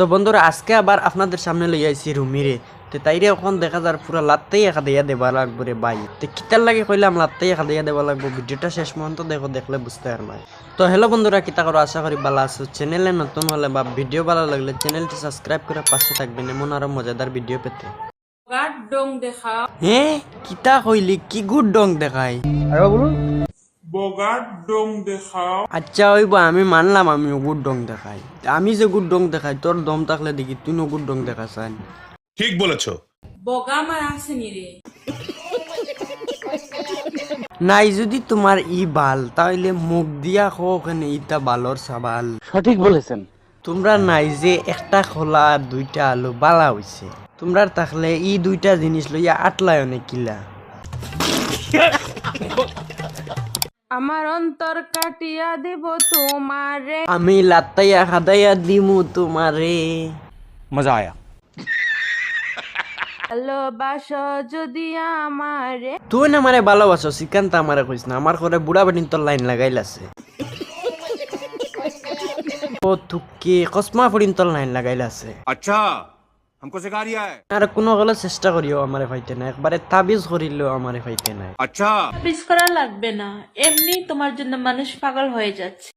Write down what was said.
তো বন্ধুরা আজকে আবার আপনাদের সামনে লই আইছি রুমিরে। তো তাইরে এখন দেখা যার পুরা লাত্তাই একা দিয়া দেবা লাগবো রে ভাই। তো কিতার লাগে কইলাম লাত্তাই একা দিয়া দেবা লাগবো, ভিডিওটা শেষ পর্যন্ত দেখো, দেখলে বুঝতে পারবে। তো হ্যালো বন্ধুরা, কিতা করো, আশা করি ভালো আছো। চ্যানেলে নতুন হলে বা ভিডিও ভালো লাগলে চ্যানেলটি সাবস্ক্রাইব করে পাশে থাকবেন এমন আরো মজাদার ভিডিও পেতে। গাঢ় ডং দেখাও। হ্যাঁ কিতা কইলি, কি গুড ডং দেখাই? বগার ডং দেখাও। আচ্ছা হইব, আমি মানলাম আমি গুড ডং দেখাই। আমি যে গুড ডং দেখাই, তোর দম থাকলে দেখি তুই গুড ডং দেখাস। ঠিক বলেছো। বগা মার আসেনি রে। নাই যদি তোমার ই বাল, তাহলে মুখ দিয়া ওখানে ইটা বালর সাবাল। সঠিক বলেছেন। তোমরা নাই যে একটা খোলা আর দুইটা আলু বালা হইছে, তোমরা থাকলে ই দুইটা জিনিস লইয়া আটলায় অনেক কিলা। আমার অন্তর কাটিয়া দেব তোমারে। আমি লাত্তাইয়া খাদাইয়া দিমু তোমারে। মজা আয়া। ভালোবাসো যদি আমারে। তুই না আমারে ভালোবাসো, শ্রীকান্ত আমারে কইস না। আমার ঘরে বুড়া বেটিন তোর লাইন লাগাইলাছে। ও তুকে কসমা ফড়িন তোর লাইন লাগাইলাছে। अच्छा हमको सिखा रिया है। আর কোনো গেলে চেষ্টা করিও আমারে পাইতে না, একবারে তাবিজ করিলেও আমারে পাইতে নাই। अच्छा পিস করা লাগবে না, এমনি তোমার জন্য মানুষ পাগল হয়ে যাচ্ছে।